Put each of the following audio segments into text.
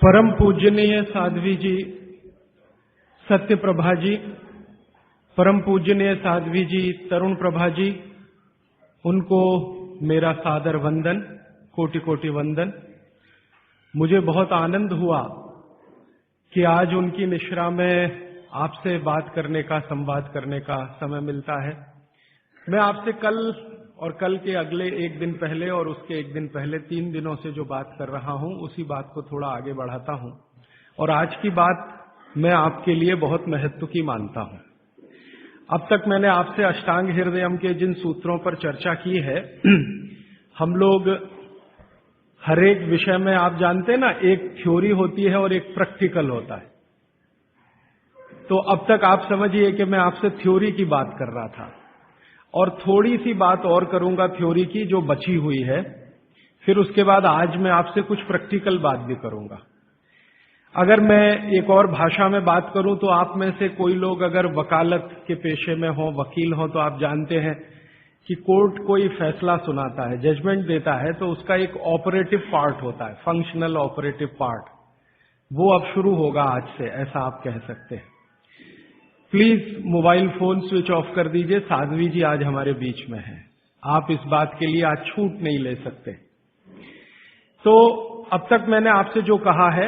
परम पूजनीय साध्वी जी, सत्य प्रभा जी, परम पूजनीय साध्वी जी, तरुण प्रभा जी, उनको मेरा सादर वंदन, कोटि कोटि वंदन। मुझे बहुत आनंद हुआ कि आज उनकी निश्रा में आपसे बात करने का, संवाद करने का समय मिलता है। मैं आपसे कल और कल के अगले एक दिन पहले और उसके एक दिन पहले 3 दिनों से जो बात कर रहा हूं, उसी बात को थोड़ा आगे बढ़ाता हूं। और आज की बात मैं आपके लिए बहुत महत्व की मानता हूं। अब तक मैंने आपसे अष्टांग हृदयम के जिन सूत्रों पर चर्चा की है, हम लोग हर एक विषय में, आप जानते हैं ना, एक थ्योरी होती है और एक प्रैक्टिकल होता है। तो अब तक आप समझिए कि मैं आपसे थ्योरी की बात कर रहा था और थोड़ी सी बात और करूंगा थ्योरी की जो बची हुई है। फिर उसके बाद आज मैं आपसे कुछ प्रैक्टिकल बात भी करूंगा। अगर मैं एक और भाषा में बात करूं तो आप में से कोई लोग अगर वकालत के पेशे में हो, वकील हो, तो आप जानते हैं कि कोर्ट कोई फैसला सुनाता है, जजमेंट देता है, तो उसका एक ऑपरेटिव पार्ट होता है, फंक्शनल ऑपरेटिव पार्ट। वो अब शुरू होगा आज से, ऐसा आप कह सकते हैं। Please mobile phone switch off कर दीजिए। साध्वी जी आज हमारे बीच में हैं, आप इस बात के लिए आज छूट नहीं ले सकते। तो अब तक मैंने आपसे जो कहा है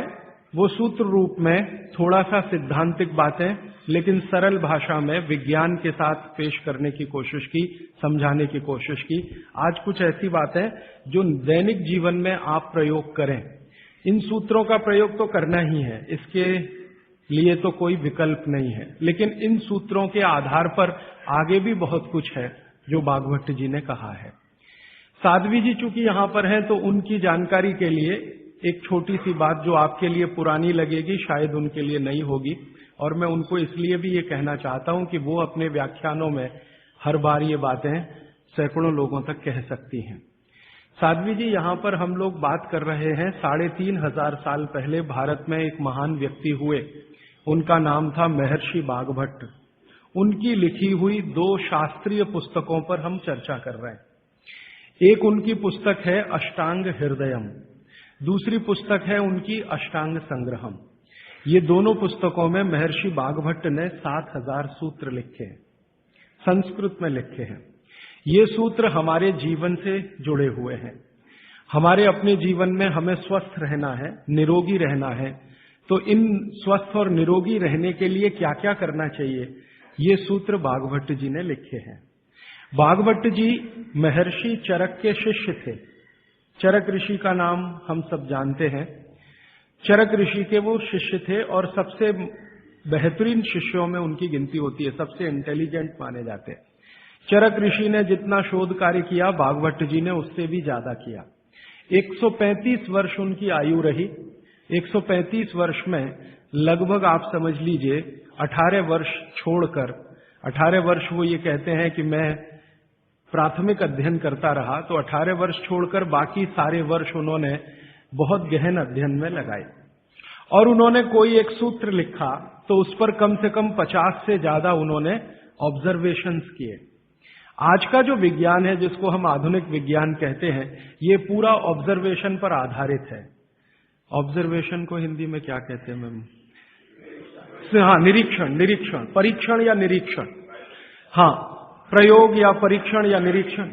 वो सूत्र रूप में थोड़ा सा सिद्धांतिक बातें, लेकिन सरल भाषा में विज्ञान के साथ पेश करने की कोशिश की, समझाने की कोशिश की। आज कुछ ऐसी बातें जो दैनिक जीवन में आप प्रयोग करें। इन सूत्रों का प्रयोग तो करना ही है, इसके लिए तो कोई विकल्प नहीं है, लेकिन इन सूत्रों के आधार पर आगे भी बहुत कुछ है जो भागवत जी ने कहा है। साध्वी जी चूंकि यहां पर हैं, तो उनकी जानकारी के लिए एक छोटी सी बात जो आपके लिए पुरानी लगेगी, शायद उनके लिए नई होगी, और मैं उनको इसलिए भी ये कहना चाहता हूं कि वो अपने व्याख्यानों में हर बार ये बातें सैकड़ों लोगों तक कह सकती हैं। साध्वी जी, यहां पर हम लोग बात कर रहे हैं 3,500 साल पहले भारत में एक महान व्यक्ति हुए, उनका नाम था महर्षि बागभट्ट। उनकी लिखी हुई 2 शास्त्रीय पुस्तकों पर हम चर्चा कर रहे हैं। एक उनकी पुस्तक है अष्टांग हृदयम, दूसरी पुस्तक है उनकी अष्टांग संग्रहम। ये दोनों पुस्तकों में महर्षि बागभट्ट ने 7,000 सूत्र लिखे हैं, संस्कृत में लिखे हैं। ये सूत्र हमारे जीवन से जुड़े हुए हैं। हमारे अपने जीवन में हमें स्वस्थ रहना है, निरोगी रहना है, तो इन स्वस्थ और निरोगी रहने के लिए क्या क्या करना चाहिए, ये सूत्र बागभट्ट जी ने लिखे हैं। बागभट्ट जी महर्षि चरक के शिष्य थे। चरक ऋषि का नाम हम सब जानते हैं। चरक ऋषि के वो शिष्य थे और सबसे बेहतरीन शिष्यों में उनकी गिनती होती है, सबसे इंटेलिजेंट माने जाते हैं। चरक ऋषि ने जितना शोध कार्य किया, बागभट्ट जी ने उससे भी ज्यादा किया। 135 वर्ष उनकी आयु रही। 135 वर्ष में लगभग आप समझ लीजिए 18 वर्ष छोड़कर, 18 वर्ष वो ये कहते हैं कि मैं प्राथमिक अध्ययन करता रहा, तो 18 वर्ष छोड़कर बाकी सारे वर्ष उन्होंने बहुत गहन अध्ययन में लगाए। और उन्होंने कोई एक सूत्र लिखा तो उस पर कम से कम 50 से ज्यादा उन्होंने ऑब्जर्वेशंस किए। आज का जो विज्ञान है, जिसको हम आधुनिक विज्ञान कहते हैं, ये पूरा ऑब्जर्वेशन पर आधारित है। ऑब्जर्वेशन को हिंदी में क्या कहते हैं मैम? हाँ, निरीक्षण, परीक्षण या निरीक्षण। हाँ, प्रयोग या परीक्षण या निरीक्षण।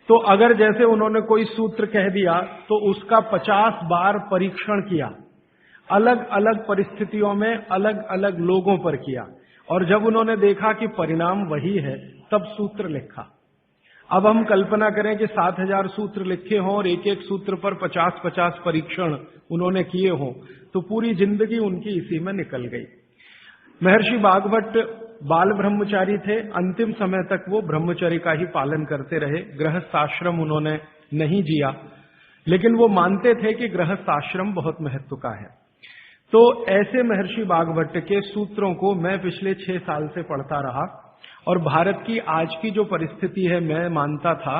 तो अगर जैसे उन्होंने कोई सूत्र कह दिया तो उसका 50 बार परीक्षण किया, अलग अलग परिस्थितियों में अलग अलग लोगों पर किया, और जब उन्होंने देखा कि परिणाम वही है, तब सूत्र लिखा। अब हम कल्पना करें कि 7,000 सूत्र लिखे हों और एक एक सूत्र पर 50-50 परीक्षण उन्होंने किए हों, तो पूरी जिंदगी उनकी इसी में निकल गई। महर्षि बागभट्ट बाल ब्रह्मचारी थे। अंतिम समय तक वो ब्रह्मचर्य का ही पालन करते रहे, गृहस्थ आश्रम उन्होंने नहीं जिया, लेकिन वो मानते थे कि गृहस्थ आश्रम बहुत महत्व का है। तो ऐसे महर्षि बागभट्ट के सूत्रों को मैं पिछले 6 साल से पढ़ता रहा, और भारत की आज की जो परिस्थिति है, मैं मानता था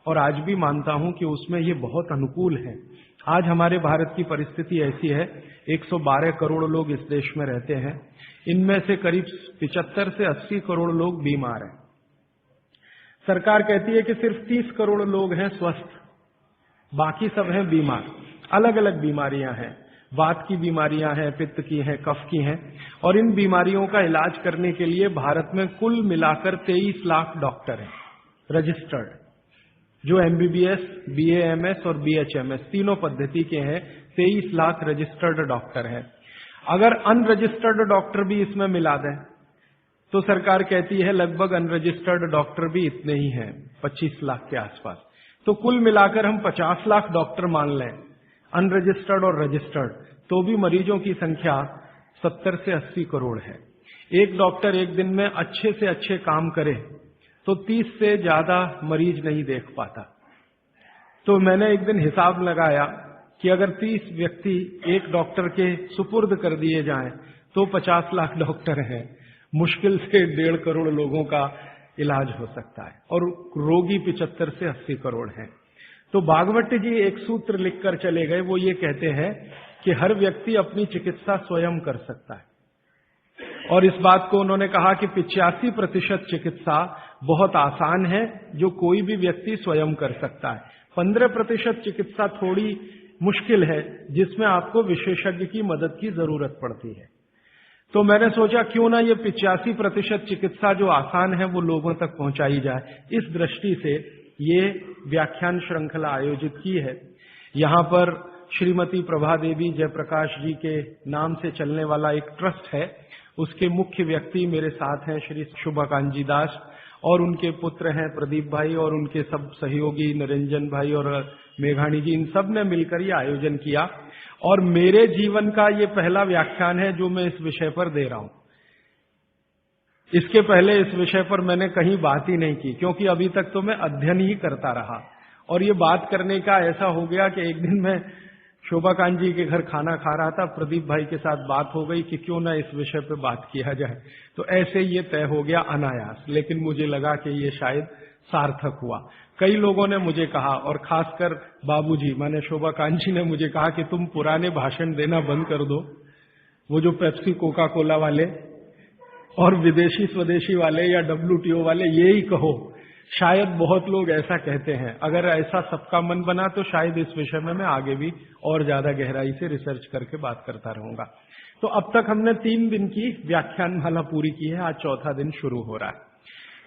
और आज भी मानता हूं कि उसमें ये बहुत अनुकूल है। आज हमारे भारत की परिस्थिति ऐसी है, 112 करोड़ लोग इस देश में रहते हैं, इनमें से करीब 75 से 80 करोड़ लोग बीमार हैं। सरकार कहती है कि सिर्फ 30 करोड़ लोग हैं स्वस्थ, बाकी सब हैं बीमार। अलग अलग बीमारियां हैं, वात की बीमारियां हैं, पित्त की हैं, कफ की हैं, और इन बीमारियों का इलाज करने के लिए भारत में कुल मिलाकर 23 लाख डॉक्टर हैं रजिस्टर्ड, जो एमबीबीएस, बीएएमएस और बीएचएमएस तीनों पद्धति के हैं। 23 लाख रजिस्टर्ड डॉक्टर हैं। अगर अनरजिस्टर्ड डॉक्टर भी इसमें मिला दें तो सरकार कहती है लगभग अनरजिस्टर्ड डॉक्टर भी इतने ही हैं, 25 लाख के आसपास। तो कुल मिलाकर हम 50 लाख डॉक्टर मान लें, अनरजिस्टर्ड और रजिस्टर्ड, तो भी मरीजों की संख्या 70 से 80 करोड़ है। एक डॉक्टर एक दिन में अच्छे से अच्छे काम करे तो 30 से ज्यादा मरीज नहीं देख पाता। तो मैंने एक दिन हिसाब लगाया कि अगर 30 व्यक्ति एक डॉक्टर के सुपुर्द कर दिए जाएं तो 50 लाख डॉक्टर हैं, मुश्किल से 1.5 करोड़ लोगों का इलाज हो सकता है, और रोगी 75 से 80 करोड़ हैं। तो भागवत जी एक सूत्र लिखकर चले गए, वो ये कहते हैं कि हर व्यक्ति अपनी चिकित्सा स्वयं कर सकता है, और इस बात को उन्होंने कहा कि 85% चिकित्सा बहुत आसान है जो कोई भी व्यक्ति स्वयं कर सकता है। 15% चिकित्सा थोड़ी मुश्किल है जिसमें आपको विशेषज्ञ की मदद की जरूरत पड़ती है। तो मैंने सोचा क्यों ना ये 85% चिकित्सा जो आसान है वो लोगों तक पहुंचाई जाए। इस दृष्टि से ये व्याख्यान श्रृंखला आयोजित की है। यहाँ पर श्रीमती प्रभा देवी जयप्रकाश जी के नाम से चलने वाला एक ट्रस्ट है, उसके मुख्य व्यक्ति मेरे साथ हैं श्री शुभकांत दास, और उनके पुत्र हैं प्रदीप भाई, और उनके सब सहयोगी निरंजन भाई और मेघाणी जी, इन सब ने मिलकर ये आयोजन किया। और मेरे जीवन का ये पहला व्याख्यान है जो मैं इस विषय पर दे रहा हूं। इसके पहले इस विषय पर मैंने कहीं बात ही नहीं की, क्योंकि अभी तक तो मैं अध्ययन ही करता रहा। और ये बात करने का ऐसा हो गया कि एक दिन मैं शोभाकांत जी के घर खाना खा रहा था, प्रदीप भाई के साथ बात हो गई कि क्यों ना इस विषय पर बात किया जाए। तो ऐसे ये तय हो गया अनायास, लेकिन मुझे लगा कि ये शायद सार्थक हुआ। कई लोगों ने मुझे कहा, और खासकर बाबूजी माने शोभाकांत जी ने मुझे कहा कि तुम पुराने भाषण देना बंद कर दो, वो जो पेप्सी कोका कोला वाले और विदेशी स्वदेशी वाले या WTO वाले ये ही कहो। शायद बहुत लोग ऐसा कहते हैं। अगर ऐसा सबका मन बना तो शायद इस विषय में मैं आगे भी और ज्यादा गहराई से रिसर्च करके बात करता रहूंगा। तो अब तक हमने 3 दिन की व्याख्यानमाला पूरी की है, आज चौथा दिन शुरू हो रहा है।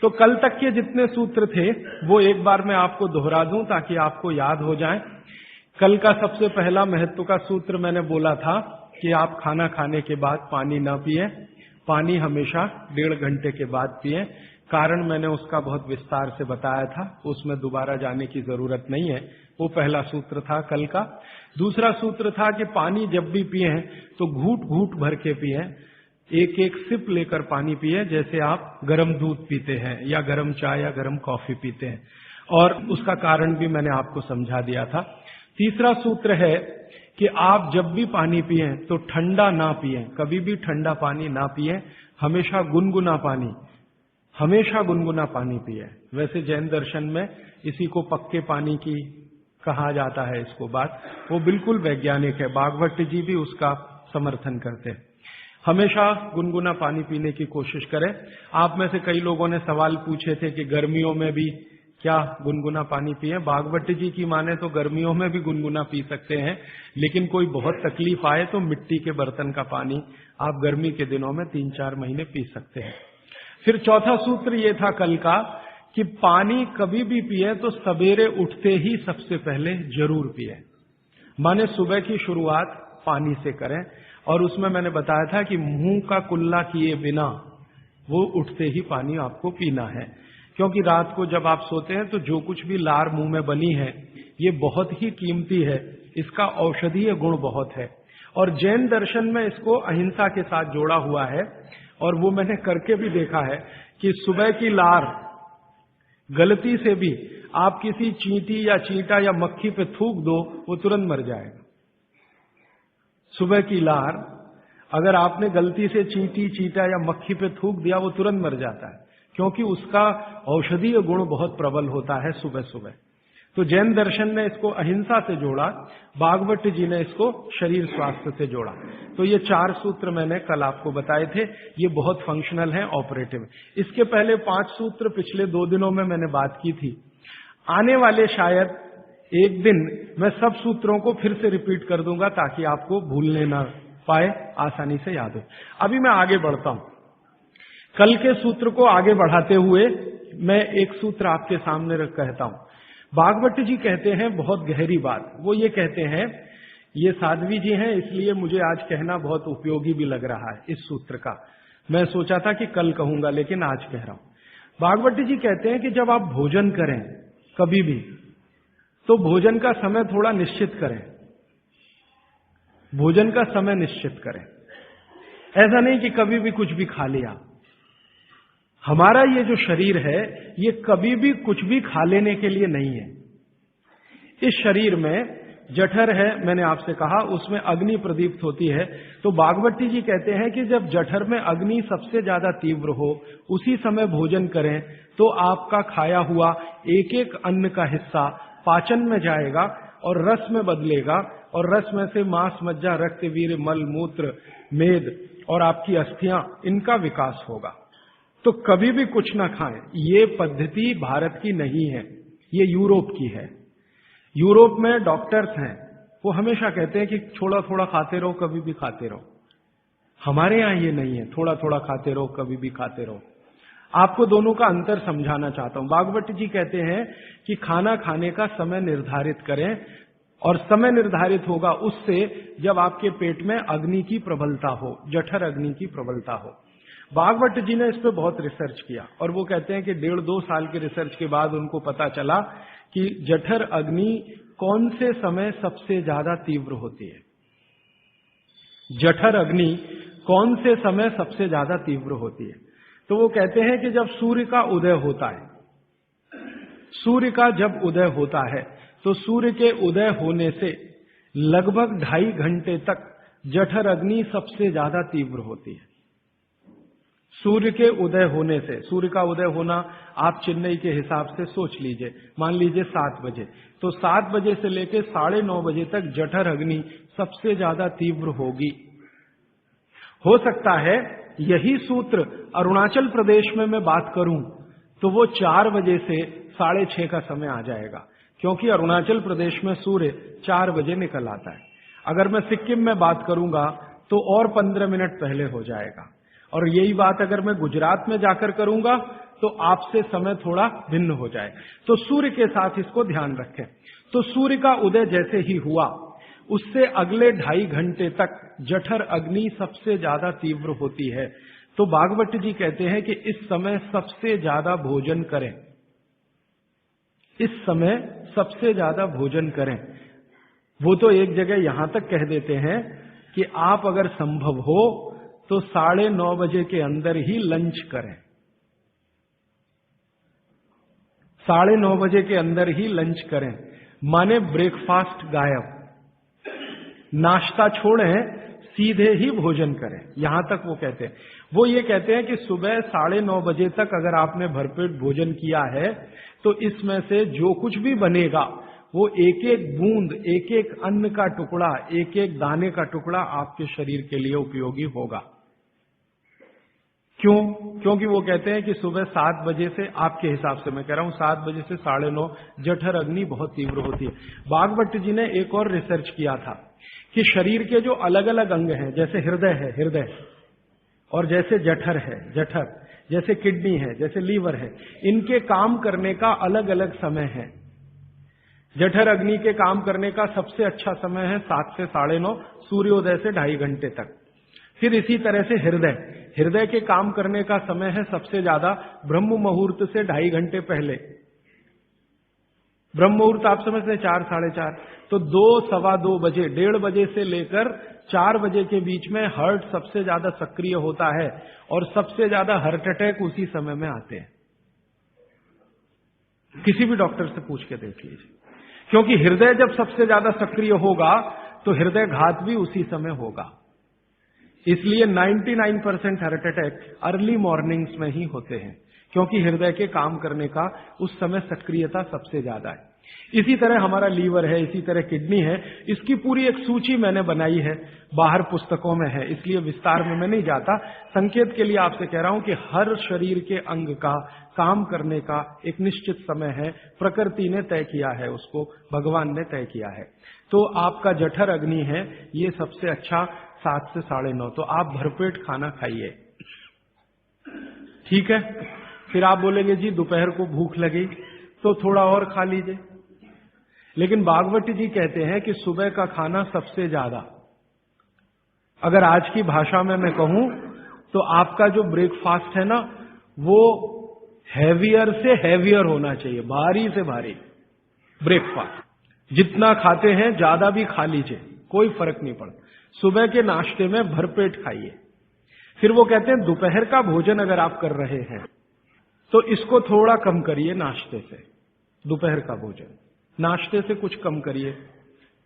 तो कल तक के जितने सूत्र थे वो एक बार मैं आपको दोहरा दूं ताकि आपको याद हो जाए। कल का सबसे पहला महत्व का सूत्र मैंने बोला था कि आप खाना खाने के बाद पानी ना पिए, पानी हमेशा 1.5 घंटे के बाद पिए। कारण मैंने उसका बहुत विस्तार से बताया था, उसमें दोबारा जाने की जरूरत नहीं है। वो पहला सूत्र था कल का। दूसरा सूत्र था कि पानी जब भी पिए तो घूट घूट भर के पिए, एक एक सिप लेकर पानी पिए, जैसे आप गर्म दूध पीते हैं या गर्म चाय या गर्म कॉफी पीते हैं, और उसका कारण भी मैंने आपको समझा दिया था। तीसरा सूत्र है कि आप जब भी पानी पिए तो ठंडा ना पिए, कभी भी ठंडा पानी ना पिए, हमेशा गुनगुना पानी पिए। वैसे जैन दर्शन में इसी को पक्के पानी की कहा जाता है, इसको बात वो बिल्कुल वैज्ञानिक है। भागवत जी भी उसका समर्थन करते हैं। हमेशा गुनगुना पानी पीने की कोशिश करें। आप में से कई लोगों ने सवाल पूछे थे कि गर्मियों में भी क्या गुनगुना पानी पिए। भागवत जी की माने तो गर्मियों में भी गुनगुना पी सकते हैं, लेकिन कोई बहुत तकलीफ आए तो मिट्टी के बर्तन का पानी आप गर्मी के दिनों में 3-4 महीने पी सकते हैं। फिर चौथा सूत्र ये था कल का कि पानी कभी भी पिए तो सवेरे उठते ही सबसे पहले जरूर पिए, माने सुबह की शुरुआत पानी से करें। और उसमें मैंने बताया था कि मुंह का कुल्ला किए बिना वो उठते ही पानी आपको पीना है, क्योंकि रात को जब आप सोते हैं तो जो कुछ भी लार मुंह में बनी है ये बहुत ही कीमती है, इसका औषधीय गुण बहुत है। और जैन दर्शन में इसको अहिंसा के साथ जोड़ा हुआ है, और वो मैंने करके भी देखा है कि सुबह की लार गलती से भी आप किसी चींटी या चींटा या मक्खी पे थूक दो, वो तुरंत मर जाएगा। सुबह की लार अगर आपने गलती से चींटी, चींटा या मक्खी पे थूक दिया, वो तुरंत मर जाता है, क्योंकि उसका औषधीय गुण बहुत प्रबल होता है सुबह सुबह। तो जैन दर्शन ने इसको अहिंसा से जोड़ा, भागवत जी ने इसको शरीर स्वास्थ्य से जोड़ा। तो ये 4 सूत्र मैंने कल आपको बताए थे, ये बहुत फंक्शनल हैं, ऑपरेटिव। इसके पहले 5 सूत्र पिछले 2 दिनों में मैंने बात की थी। आने वाले शायद एक दिन मैं सब सूत्रों को फिर से रिपीट कर दूंगा ताकि आपको भूलने ना पाए, आसानी से याद हो। अभी मैं आगे बढ़ता हूं। कल के सूत्र को आगे बढ़ाते हुए मैं एक सूत्र आपके सामने रख कहता हूं। भागवत जी कहते हैं बहुत गहरी बात। वो ये कहते हैं, ये साध्वी जी हैं इसलिए मुझे आज कहना बहुत उपयोगी भी लग रहा है इस सूत्र का। मैं सोचा था कि कल कहूंगा लेकिन आज कह रहा हूं। भागवत जी कहते हैं कि जब आप भोजन करें कभी भी, तो भोजन का समय थोड़ा निश्चित करें। भोजन का समय निश्चित करें। ऐसा नहीं कि कभी भी कुछ भी खा लिया। हमारा ये जो शरीर है ये कभी भी कुछ भी खा लेने के लिए नहीं है। इस शरीर में जठर है, मैंने आपसे कहा, उसमें अग्नि प्रदीप्त होती है। तो भागवती जी कहते हैं कि जब जठर में अग्नि सबसे ज्यादा तीव्र हो उसी समय भोजन करें तो आपका खाया हुआ एक एक अन्न का हिस्सा पाचन में जाएगा और रस में बदलेगा, और रस में से मांस, मज्जा, रक्त, वीर्य, मल, मूत्र, मेद और आपकी अस्थियां, इनका विकास होगा। तो कभी भी कुछ ना खाएं। ये पद्धति भारत की नहीं है, ये यूरोप की है। यूरोप में डॉक्टर्स हैं, वो हमेशा कहते हैं कि थोड़ा थोड़ा खाते रहो, कभी भी खाते रहो। हमारे यहां ये नहीं है, थोड़ा थोड़ा खाते रहो, कभी भी खाते रहो। आपको दोनों का अंतर समझाना चाहता हूं। भागवत जी कहते हैं कि खाना खाने का समय निर्धारित करें, और समय निर्धारित होगा उससे जब आपके पेट में अग्नि की प्रबलता हो, जठर अग्नि की प्रबलता हो। भागवत जी ने इस पे बहुत रिसर्च किया और वो कहते हैं कि 1.5-2 साल के रिसर्च के बाद उनको पता चला कि जठर अग्नि कौन से समय सबसे ज्यादा तीव्र होती है। जठर अग्नि कौन से समय सबसे ज्यादा तीव्र होती है? तो वो कहते हैं कि जब सूर्य का उदय होता है, सूर्य का जब उदय होता है तो सूर्य के उदय होने से लगभग 2.5 घंटे तक जठर अग्नि सबसे ज्यादा तीव्र होती है। सूर्य के उदय होने से, सूर्य का उदय होना आप चेन्नई के हिसाब से सोच लीजिए, मान लीजिए 7 बजे, तो 7 बजे से लेकर 9:30 बजे तक जठर अग्नि सबसे ज्यादा तीव्र होगी। हो सकता है यही सूत्र अरुणाचल प्रदेश में मैं बात करूं तो वो 4 बजे से 6:30 का समय आ जाएगा, क्योंकि अरुणाचल प्रदेश में सूर्य 4 बजे निकल आता है। अगर मैं सिक्किम में बात करूंगा तो और 15 मिनट पहले हो जाएगा, और यही बात अगर मैं गुजरात में जाकर करूंगा तो आपसे समय थोड़ा भिन्न हो जाए। तो सूर्य के साथ इसको ध्यान रखें। तो सूर्य का उदय जैसे ही हुआ उससे अगले 2.5 घंटे तक जठर अग्नि सबसे ज्यादा तीव्र होती है। तो भागवत जी कहते हैं कि इस समय सबसे ज्यादा भोजन करें, इस समय सबसे ज्यादा भोजन करें। वो तो एक जगह यहां तक कह देते हैं कि आप अगर संभव हो तो 9:30 बजे के अंदर ही लंच करें। 9:30 बजे के अंदर ही लंच करें, माने ब्रेकफास्ट गायब, नाश्ता छोड़ें, सीधे ही भोजन करें। यहां तक वो कहते हैं। वो ये कहते हैं कि सुबह 9:30 बजे तक अगर आपने भरपेट भोजन किया है तो इसमें से जो कुछ भी बनेगा वो एक एक बूंद, एक एक अन्न का टुकड़ा, एक एक दाने का टुकड़ा आपके शरीर के लिए उपयोगी होगा। क्यों? क्योंकि वो कहते हैं कि सुबह 7 बजे से, आपके हिसाब से मैं कह रहा हूं, 7 बजे से 9:30 जठर अग्नि बहुत तीव्र होती है। भागवत जी ने एक और रिसर्च किया था कि शरीर के जो अलग अलग अंग हैं, जैसे हृदय है, हृदय, और जैसे जठर है, जठर, जैसे किडनी है, जैसे लीवर है, इनके काम करने का अलग अलग समय है। जठर अग्नि के काम करने का सबसे अच्छा समय है 7 से 9:30, सूर्योदय से 2.5 घंटे तक। फिर इसी तरह से हृदय, हृदय के काम करने का समय है सबसे ज्यादा ब्रह्म मुहूर्त से 2.5 घंटे पहले। ब्रह्म मुहूर्त आप समझते हैं 4, 4:30, तो 2, सवा 2 बजे, 1:30 बजे से लेकर 4 बजे के बीच में हार्ट सबसे ज्यादा सक्रिय होता है, और सबसे ज्यादा हार्ट अटैक उसी समय में आते हैं। किसी भी डॉक्टर से पूछ के देख लीजिए, क्योंकि हृदय जब सबसे ज्यादा सक्रिय होगा तो हृदय घात भी उसी समय होगा। इसलिए 99% हार्ट अटैक अर्ली मॉर्निंग्स में ही होते हैं, क्योंकि हृदय के काम करने का उस समय सक्रियता सबसे ज्यादा है। इसी तरह हमारा लीवर है, इसी तरह किडनी है। इसकी पूरी एक सूची मैंने बनाई है, बाहर पुस्तकों में है, इसलिए विस्तार में मैं नहीं जाता। संकेत के लिए आपसे कह रहा हूं कि हर शरीर के अंग का काम करने का एक निश्चित समय है, प्रकृति ने तय किया है, उसको भगवान ने तय किया है। तो आपका जठर अग्नि है, ये सबसे अच्छा 7 से 9:30, तो आप भरपेट खाना खाइए, ठीक है। फिर आप बोलेंगे जी दोपहर को भूख लगी तो थोड़ा और खा लीजिए, लेकिन भागवती जी कहते हैं कि सुबह का खाना सबसे ज्यादा, अगर आज की भाषा में मैं कहूं तो आपका जो ब्रेकफास्ट है ना, वो हैवियर से हैवियर होना चाहिए, भारी से भारी ब्रेकफास्ट। जितना खाते हैं ज्यादा भी खा लीजिए, कोई फर्क नहीं पड़ता। सुबह के नाश्ते में भरपेट खाइए। फिर वो कहते हैं दोपहर का भोजन अगर आप कर रहे हैं तो इसको थोड़ा कम करिए, नाश्ते से दोपहर का भोजन नाश्ते से कुछ कम करिए,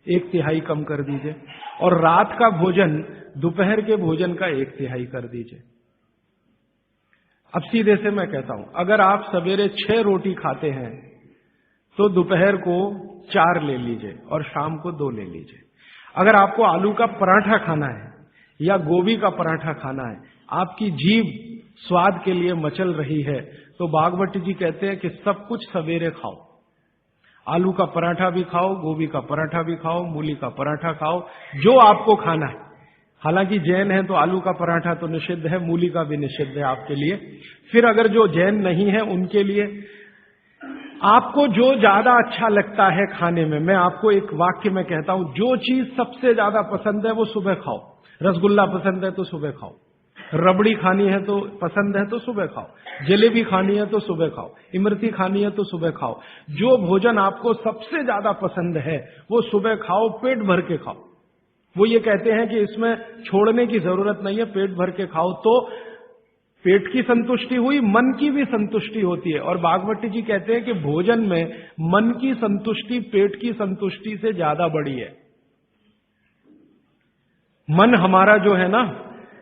1/3 कम कर दीजिए, और रात का भोजन दोपहर के भोजन का 1/3 कर दीजिए। अब सीधे से मैं कहता हूं, अगर आप सवेरे 6 रोटी खाते हैं तो दोपहर को 4 ले लीजिए और शाम को 2 ले लीजिए। अगर आपको आलू का पराठा खाना है या गोभी का पराठा खाना है, आपकी जीभ स्वाद के लिए मचल रही है, तो भागवत जी कहते हैं कि सब कुछ सवेरे खाओ। आलू का पराठा भी खाओ, गोभी का पराठा भी खाओ, मूली का पराठा खाओ, जो आपको खाना है। हालांकि जैन है तो आलू का पराठा तो निषिद्ध है, मूली का भी निषिद्ध है आपके लिए। फिर अगर जो जैन नहीं है उनके लिए आपको जो ज्यादा अच्छा लगता है खाने में, मैं आपको एक वाक्य में कहता हूं, जो चीज सबसे ज्यादा पसंद है वो सुबह खाओ। रसगुल्ला पसंद है तो सुबह खाओ, रबड़ी खानी है तो पसंद है तो सुबह खाओ, जलेबी खानी है तो सुबह खाओ, इमरती खानी है तो सुबह खाओ। जो भोजन आपको सबसे ज्यादा पसंद है वो सुबह खाओ, पेट भर के खाओ। वो ये कहते हैं कि इसमें छोड़ने की जरूरत नहीं है, पेट भर के खाओ तो पेट की संतुष्टि हुई, मन की भी संतुष्टि होती है। और भागवती जी कहते हैं कि भोजन में मन की संतुष्टि पेट की संतुष्टि से ज्यादा बड़ी है। मन हमारा जो है ना,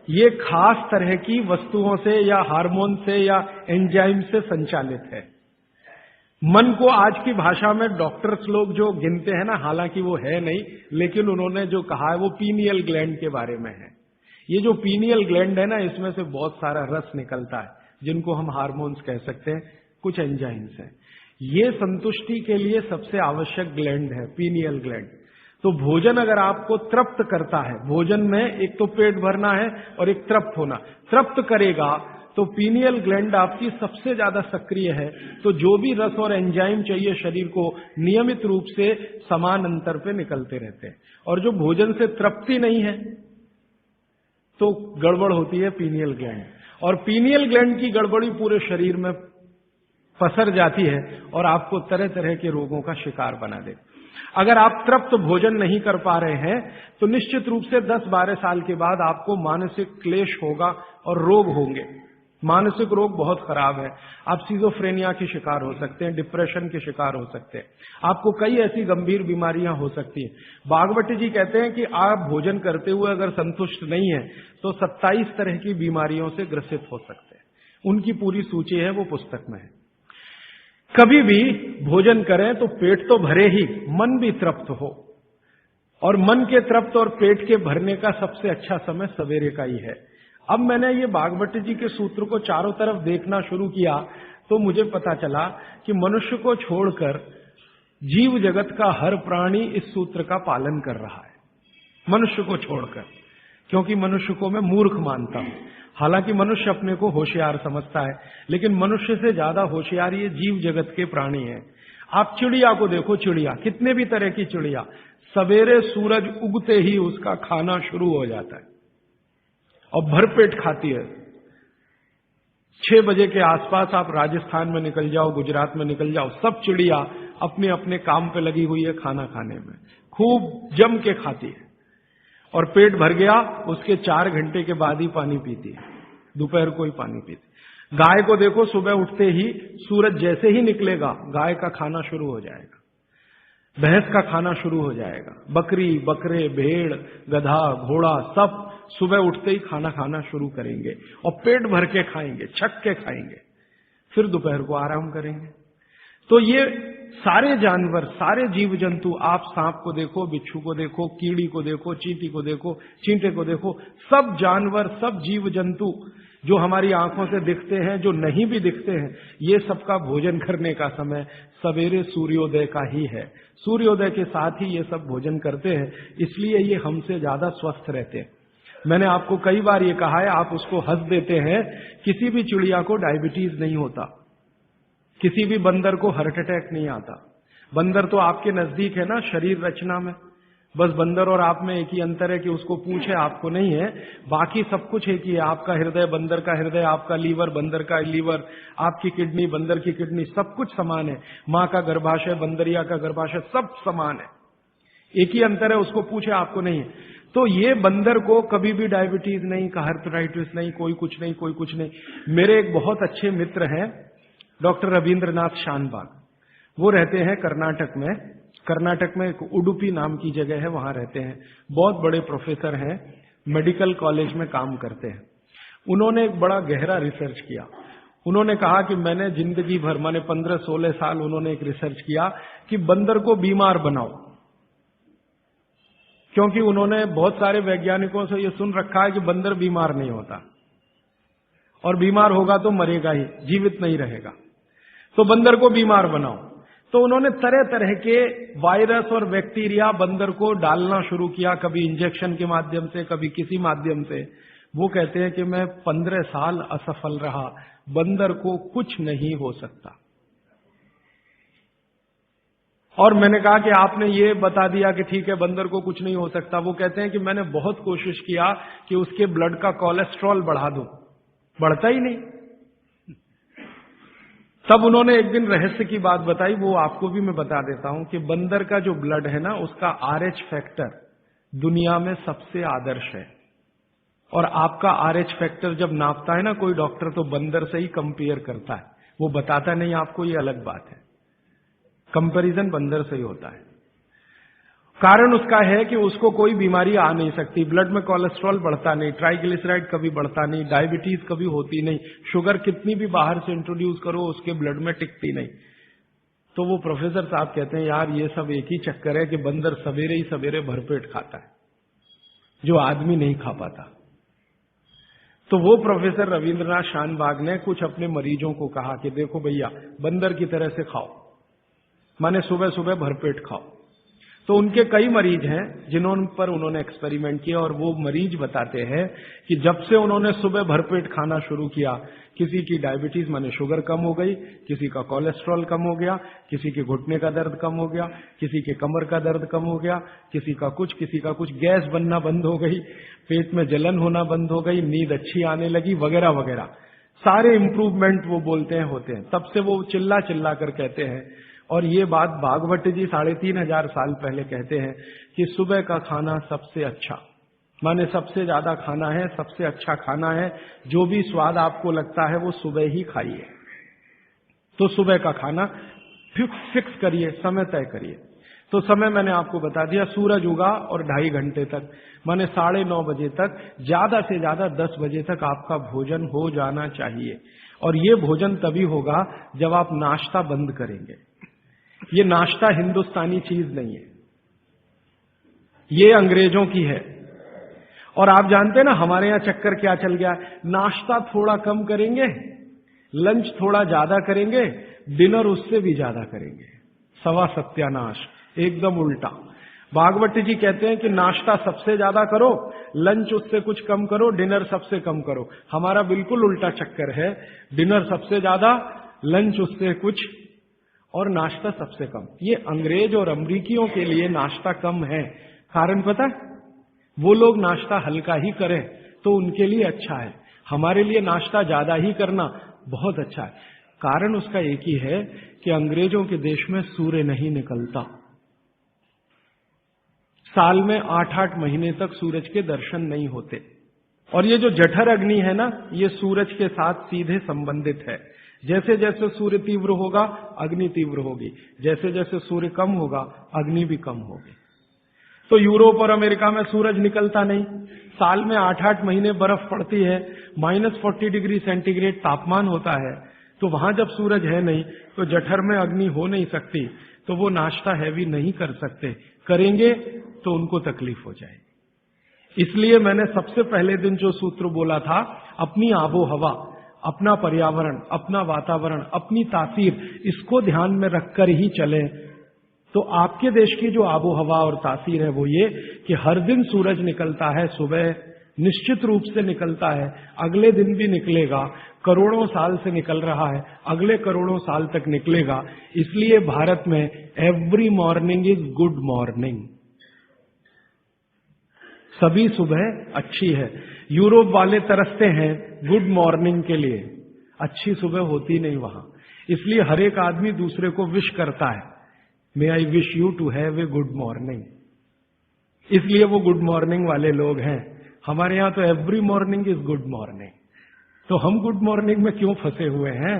ये खास तरह की वस्तुओं से या हार्मोन से या एंजाइम से संचालित है। मन को आज की भाषा में डॉक्टर्स लोग जो गिनते हैं ना, हालांकि वो है नहीं, लेकिन उन्होंने जो कहा है वो पीनियल ग्लैंड के बारे में है। ये जो पीनियल ग्लैंड है ना, इसमें से बहुत सारा रस निकलता है, जिनको हम हार्मोन्स कह सकते हैं, कुछ एंजाइम्स हैं। ये संतुष्टि के लिए सबसे आवश्यक ग्लैंड है पीनियल ग्लैंड। तो भोजन अगर आपको तृप्त करता है, भोजन में एक तो पेट भरना है और एक तृप्त होना, तृप्त करेगा तो पीनियल ग्लैंड आपकी सबसे ज्यादा सक्रिय है। तो जो भी रस और एंजाइम चाहिए शरीर को, नियमित रूप से समान अंतर पे निकलते रहते हैं। और जो भोजन से तृप्ति नहीं है तो गड़बड़ होती है पीनियल ग्लैंड, और पीनियल ग्लैंड की गड़बड़ी पूरे शरीर में पसर जाती है और आपको तरह तरह के रोगों का शिकार बना देती। अगर आप तृप्त भोजन नहीं कर पा रहे हैं तो निश्चित रूप से 10-12 साल के बाद आपको मानसिक क्लेश होगा और रोग होंगे। मानसिक रोग बहुत खराब है, आप सिजोफ्रेनिया के शिकार हो सकते हैं, डिप्रेशन के शिकार हो सकते हैं, आपको कई ऐसी गंभीर बीमारियां हो सकती हैं। भागवती जी कहते हैं कि आप भोजन करते हुए अगर संतुष्ट नहीं है तो 27 तरह की बीमारियों से ग्रसित हो सकते हैं। उनकी पूरी सूची है, वो पुस्तक में है। कभी भी भोजन करें तो पेट तो भरे ही, मन भी तृप्त हो, और मन के तृप्त और पेट के भरने का सबसे अच्छा समय सवेरे का ही है। अब मैंने ये भागवती जी के सूत्र को चारों तरफ देखना शुरू किया तो मुझे पता चला कि मनुष्य को छोड़कर जीव जगत का हर प्राणी इस सूत्र का पालन कर रहा है, मनुष्य को छोड़कर, क्योंकि मनुष्य को मैं मूर्ख मानता हूं। हालांकि मनुष्य अपने को होशियार समझता है, लेकिन मनुष्य से ज्यादा होशियार ये जीव जगत के प्राणी हैं। आप चिड़िया को देखो, चिड़िया, कितने भी तरह की चिड़िया, सवेरे सूरज उगते ही उसका खाना शुरू हो जाता है और भरपेट खाती है। 6 बजे के आसपास आप राजस्थान में निकल जाओ, गुजरात में निकल जाओ, सब चिड़िया अपने अपने काम पे लगी हुई है, खाना खाने में खूब जम के खाती है, और पेट भर गया उसके 4 घंटे के बाद ही पानी पीती है, दोपहर को ही पानी पीती। गाय को देखो, सुबह उठते ही सूरज जैसे ही निकलेगा गाय का खाना शुरू हो जाएगा, भैंस का खाना शुरू हो जाएगा, बकरी, बकरे, भेड़, गधा, घोड़ा सब सुबह उठते ही खाना खाना शुरू करेंगे और पेट भर के खाएंगे, छक के खाएंगे, फिर दोपहर को आराम करेंगे। तो ये सारे जानवर, सारे जीव जंतु, आप सांप को देखो, बिच्छू को देखो, कीड़ी को देखो, चींटी को देखो, चींटे को देखो, सब जानवर, सब जीव जंतु जो हमारी आंखों से दिखते हैं, जो नहीं भी दिखते हैं, ये सबका भोजन करने का समय सवेरे सूर्योदय का ही है। सूर्योदय के साथ ही ये सब भोजन करते हैं, इसलिए ये हमसे ज्यादा स्वस्थ रहते हैं। मैंने आपको कई बार ये कहा है, आप उसको हंस देते हैं, किसी भी चिड़िया को डायबिटीज नहीं होता, किसी भी बंदर को हार्ट अटैक नहीं आता। बंदर तो आपके नजदीक है ना शरीर रचना में, बस बंदर और आप में एक ही अंतर है कि उसको पूछ है, आपको नहीं है, बाकी सब कुछ एक ही है। आपका हृदय बंदर का हृदय, आपका लीवर बंदर का लीवर, आपकी किडनी बंदर की किडनी, सब कुछ समान है। मां का गर्भाशय, बंदरिया का गर्भाशय, सब समान है, एक ही अंतर है, उसको पूछे, आपको नहीं है। तो ये बंदर को कभी भी डायबिटीज नहीं, हार्टराइटिस नहीं, कोई कुछ नहीं, कोई कुछ नहीं। मेरे एक बहुत अच्छे मित्र हैं डॉक्टर रविंद्रनाथ शानबाग, वो रहते हैं कर्नाटक में। कर्नाटक में एक उडुपी नाम की जगह है, वहां रहते हैं, बहुत बड़े प्रोफेसर हैं, मेडिकल कॉलेज में काम करते हैं। उन्होंने एक बड़ा गहरा रिसर्च किया। उन्होंने कहा कि मैंने जिंदगी भर, माने 15-16 साल उन्होंने एक रिसर्च किया कि बंदर को बीमार बनाओ, क्योंकि उन्होंने बहुत सारे वैज्ञानिकों से यह सुन रखा है कि बंदर बीमार नहीं होता, और बीमार होगा तो मरेगा ही, जीवित नहीं रहेगा, तो बंदर को बीमार बनाओ। तो उन्होंने तरह तरह के वायरस और बैक्टीरिया बंदर को डालना शुरू किया, कभी इंजेक्शन के माध्यम से, कभी किसी माध्यम से। वो कहते हैं कि मैं 15 साल असफल रहा, बंदर को कुछ नहीं हो सकता। और मैंने कहा कि आपने ये बता दिया कि ठीक है बंदर को कुछ नहीं हो सकता। वो कहते हैं कि मैंने बहुत कोशिश किया कि उसके ब्लड का कोलेस्ट्रॉल बढ़ा दूं, बढ़ता ही नहीं। तब उन्होंने एक दिन रहस्य की बात बताई, वो आपको भी मैं बता देता हूं कि बंदर का जो ब्लड है ना, उसका RH फैक्टर दुनिया में सबसे आदर्श है। और आपका RH फैक्टर जब नापता है ना कोई डॉक्टर, तो बंदर से ही कंपेयर करता है, वो बताता नहीं आपको, ये अलग बात है, कंपैरिजन बंदर से ही होता है। कारण उसका है कि उसको कोई बीमारी आ नहीं सकती, ब्लड में कोलेस्ट्रॉल बढ़ता नहीं, ट्राइग्लिसराइड कभी बढ़ता नहीं, डायबिटीज कभी होती नहीं, शुगर कितनी भी बाहर से इंट्रोड्यूस करो उसके ब्लड में टिकती नहीं। तो वो प्रोफेसर साहब कहते हैं यार ये सब एक ही चक्कर है कि बंदर सवेरे ही सवेरे भरपेट खाता है, जो आदमी नहीं खा पाता। तो वो प्रोफेसर रविंद्रनाथ शानबाग ने कुछ अपने मरीजों को कहा कि देखो भैया, बंदर की तरह से खाओ, माने सुबह सुबह भरपेट खाओ। तो उनके कई मरीज हैं जिन्होंने पर उन्होंने एक्सपेरिमेंट किया, और वो मरीज बताते हैं कि जब से उन्होंने सुबह भरपेट खाना शुरू किया, किसी की डायबिटीज माने शुगर कम हो गई, किसी का कोलेस्ट्रॉल कम हो गया, किसी के घुटने का दर्द कम हो गया, किसी के कमर का दर्द कम हो गया, किसी का कुछ, गैस बनना बंद हो गई, पेट में जलन होना बंद हो गई, नींद अच्छी आने लगी, वगैरह वगैरह सारे इंप्रूवमेंट वो बोलते हैं होते हैं। तब से वो चिल्ला चिल्ला कर कहते हैं, और ये बात भागवत जी 3500 साल पहले कहते हैं कि सुबह का खाना सबसे अच्छा, माने सबसे ज्यादा खाना है, सबसे अच्छा खाना है, जो भी स्वाद आपको लगता है वो सुबह ही खाइए। तो सुबह का खाना फिक्स करिए, समय तय करिए। तो समय मैंने आपको बता दिया, सूरज उगा और 2.5 घंटे तक, माने 9:30 बजे तक, ज्यादा से ज्यादा 10 बजे तक आपका भोजन हो जाना चाहिए। और ये भोजन तभी होगा जब आप नाश्ता बंद करेंगे। ये नाश्ता हिंदुस्तानी चीज नहीं है, ये अंग्रेजों की है। और आप जानते हैं ना हमारे यहां चक्कर क्या चल गया है, नाश्ता थोड़ा कम करेंगे, लंच थोड़ा ज्यादा करेंगे, डिनर उससे भी ज्यादा करेंगे। सवा सत्यानाश, एकदम उल्टा। भागवत जी कहते हैं कि नाश्ता सबसे ज्यादा करो, लंच उससे कुछ कम करो, डिनर सबसे कम करो। हमारा बिल्कुल उल्टा चक्कर है, डिनर सबसे ज्यादा, लंच उससे कुछ, और नाश्ता सबसे कम। ये अंग्रेज और अमरीकियों के लिए नाश्ता कम है, कारण पता है, वो लोग नाश्ता हल्का ही करें तो उनके लिए अच्छा है, हमारे लिए नाश्ता ज्यादा ही करना बहुत अच्छा है। कारण उसका एक ही है कि अंग्रेजों के देश में सूर्य नहीं निकलता, साल में 8-8 महीने तक सूरज के दर्शन नहीं होते। और ये जो जठर अग्नि है ना, ये सूरज के साथ सीधे संबंधित है। जैसे जैसे सूर्य तीव्र होगा अग्नि तीव्र होगी, जैसे जैसे सूर्य कम होगा अग्नि भी कम होगी। तो यूरोप और अमेरिका में सूरज निकलता नहीं, साल में 8-8 महीने बर्फ पड़ती है, -40 डिग्री सेंटीग्रेड तापमान होता है, तो वहां जब सूरज है नहीं तो जठर में अग्नि हो नहीं सकती, तो वो नाश्ता हैवी नहीं कर सकते, करेंगे तो उनको तकलीफ हो जाएगी। इसलिए मैंने सबसे पहले दिन जो सूत्र बोला था, अपनी आबो हवा, अपना पर्यावरण, अपना वातावरण, अपनी तासीर, इसको ध्यान में रखकर ही चले। तो आपके देश की जो आबो हवा और तासीर है वो ये कि हर दिन सूरज निकलता है, सुबह निश्चित रूप से निकलता है, अगले दिन भी निकलेगा, करोड़ों साल से निकल रहा है, अगले करोड़ों साल तक निकलेगा। इसलिए भारत में every morning is good morning, सभी सुबह अच्छी है। यूरोप वाले तरसते हैं गुड मॉर्निंग के लिए, अच्छी सुबह होती नहीं वहां, इसलिए हर एक आदमी दूसरे को विश करता है, may I wish you to have a good morning, इसलिए वो गुड मॉर्निंग वाले लोग हैं। हमारे यहां तो every morning is good morning, तो हम गुड मॉर्निंग में क्यों फंसे हुए हैं?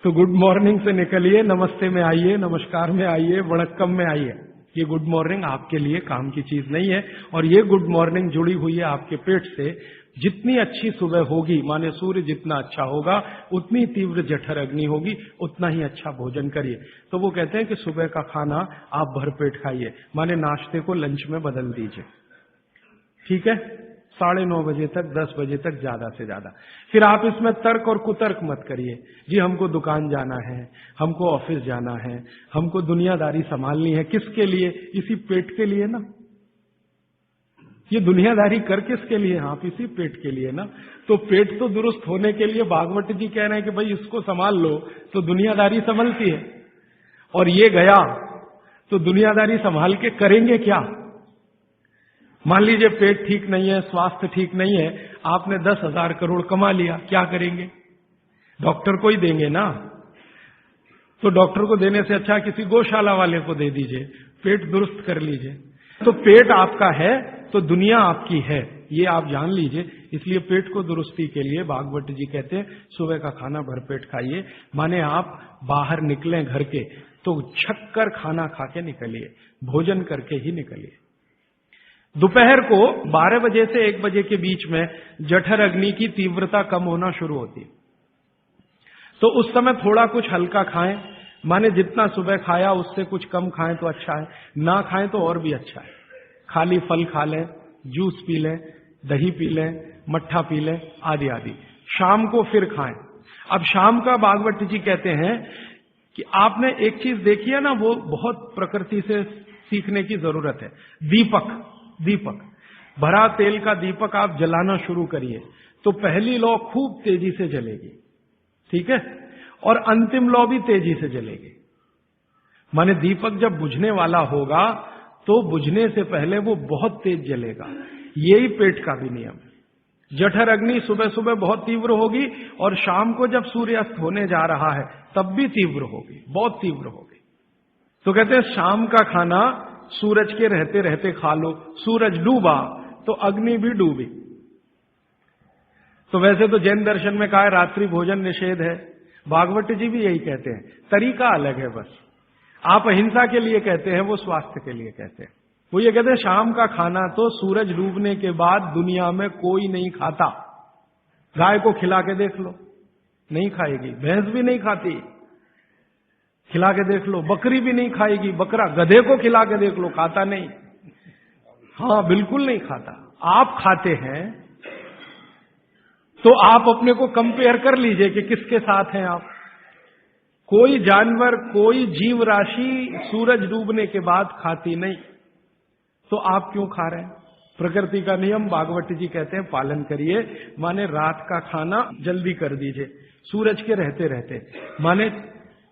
तो गुड मॉर्निंग से निकलिए, नमस्ते में आइए, नमस्कार में आइए, वणक्कम में आइए। ये गुड मॉर्निंग आपके लिए काम की चीज नहीं है, और ये गुड मॉर्निंग जुड़ी हुई है आपके पेट से। जितनी अच्छी सुबह होगी, माने सूर्य जितना अच्छा होगा, उतनी तीव्र जठर अग्नि होगी, उतना ही अच्छा भोजन करिए। तो वो कहते हैं कि सुबह का खाना आप भरपेट खाइए, माने नाश्ते को लंच में बदल दीजिए, ठीक है, 9:30 बजे तक, 10 बजे तक ज्यादा से ज्यादा। फिर आप इसमें तर्क और कुतर्क मत करिए, जी हमको दुकान जाना है, हमको ऑफिस जाना है, हमको दुनियादारी संभालनी है, किसके लिए? इसी पेट के लिए ना। ये दुनियादारी कर किसके लिए? आप इसी पेट के लिए ना। तो पेट तो दुरुस्त होने के लिए भागवत जी कह रहे हैं कि भाई इसको संभाल लो, तो दुनियादारी संभलती है। और ये गया तो दुनियादारी संभाल के करेंगे क्या? मान लीजिए पेट ठीक नहीं है, स्वास्थ्य ठीक नहीं है, आपने 10,000 करोड़ कमा लिया, क्या करेंगे? डॉक्टर को ही देंगे ना। तो डॉक्टर को देने से अच्छा किसी गौशाला वाले को दे दीजिए, पेट दुरुस्त कर लीजिए। तो पेट आपका है तो दुनिया आपकी है, ये आप जान लीजिए। इसलिए पेट को दुरुस्ती के लिए भागवत जी कहते हैं सुबह का खाना भरपेट खाइए, माने आप बाहर निकलें घर के तो छक्कर खाना खा के निकलिए, भोजन करके ही निकलिए। दोपहर को 12 बजे से 1 बजे के बीच में जठर अग्नि की तीव्रता कम होना शुरू होती है, तो उस समय थोड़ा कुछ हल्का खाएं, माने जितना सुबह खाया उससे कुछ कम खाएं तो अच्छा है, ना खाएं तो और भी अच्छा है। खाली फल खा लें, जूस पी लें, दही पी लें, मट्ठा पी लें, आदि आदि। शाम को फिर खाएं। अब शाम का भागवत जी कहते हैं कि आपने एक चीज देखी है ना, वो बहुत प्रकृति से सीखने की जरूरत है। दीपक भरा तेल का दीपक आप जलाना शुरू करिए तो पहली लौ खूब तेजी से जलेगी, ठीक है, और अंतिम लौ भी तेजी से जलेगी। माने दीपक जब बुझने वाला होगा तो बुझने से पहले वो बहुत तेज जलेगा। यही पेट का भी नियम है। जठर अग्नि सुबह सुबह बहुत तीव्र होगी और शाम को जब सूर्यास्त होने जा रहा है तब भी तीव्र होगी, बहुत तीव्र होगी। तो कहते हैं शाम का खाना सूरज के रहते रहते खा लो, सूरज डूबा तो अग्नि भी डूबी। तो वैसे तो जैन दर्शन में कहा है रात्रि भोजन निषेध है, भागवत जी भी यही कहते हैं, तरीका अलग है बस। आप अहिंसा के लिए कहते हैं, वो स्वास्थ्य के लिए कहते हैं। वो ये कहते हैं शाम का खाना तो सूरज डूबने के बाद दुनिया में कोई नहीं खाता। गाय को खिला के देख लो, नहीं खाएगी, भैंस भी नहीं खाती, खिला के देख लो, बकरी भी नहीं खाएगी, बकरा गधे को खिला के देख लो, खाता नहीं, हाँ बिल्कुल नहीं खाता। आप खाते हैं तो आप अपने को कंपेयर कर लीजिए कि किसके साथ हैं आप। कोई जानवर, कोई जीव राशि सूरज डूबने के बाद खाती नहीं, तो आप क्यों खा रहे हैं? प्रकृति का नियम भागवत जी कहते हैं पालन करिए, माने रात का खाना जल्दी कर दीजिए सूरज के रहते रहते, माने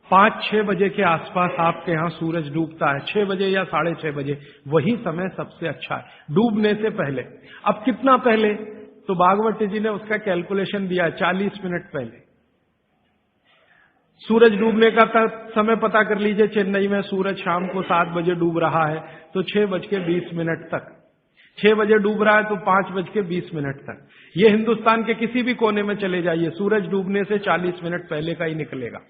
5-6 बजे के आसपास आपके यहां सूरज डूबता है, 6 बजे या 6:30 बजे, वही समय सबसे अच्छा है डूबने से पहले। अब कितना पहले? तो भागवत जी ने उसका कैलकुलेशन दिया है 40 मिनट पहले। सूरज डूबने का समय पता कर लीजिए, चेन्नई में सूरज शाम को 7 बजे डूब रहा है तो 6:20 तक, 6 बजे डूब रहा है तो 5:20 तक। ये हिंदुस्तान के किसी भी कोने में चले जाइए, सूरज डूबने से 40 मिनट पहले का ही निकलेगा।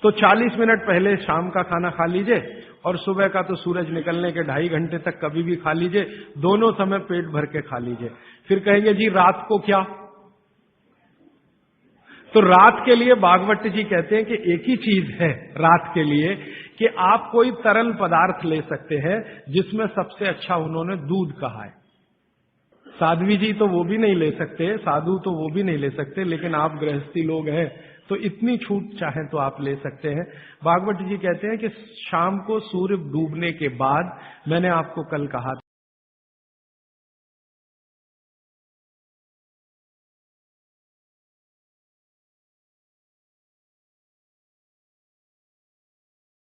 तो 40 मिनट पहले शाम का खाना खा लीजिए और सुबह का तो सूरज निकलने के 2.5 घंटे तक कभी भी खा लीजिए, दोनों समय पेट भर के खा लीजिए। फिर कहेंगे जी रात को क्या? तो रात के लिए भागवत जी कहते हैं कि एक ही चीज है रात के लिए कि आप कोई तरल पदार्थ ले सकते हैं, जिसमें सबसे अच्छा उन्होंने दूध कहा है। साध्वी जी तो वो भी नहीं ले सकते, साधु तो वो भी नहीं ले सकते, लेकिन आप गृहस्थी लोग हैं तो इतनी छूट चाहें तो आप ले सकते हैं। भागवत जी कहते हैं कि शाम को सूर्य डूबने के बाद, मैंने आपको कल कहा था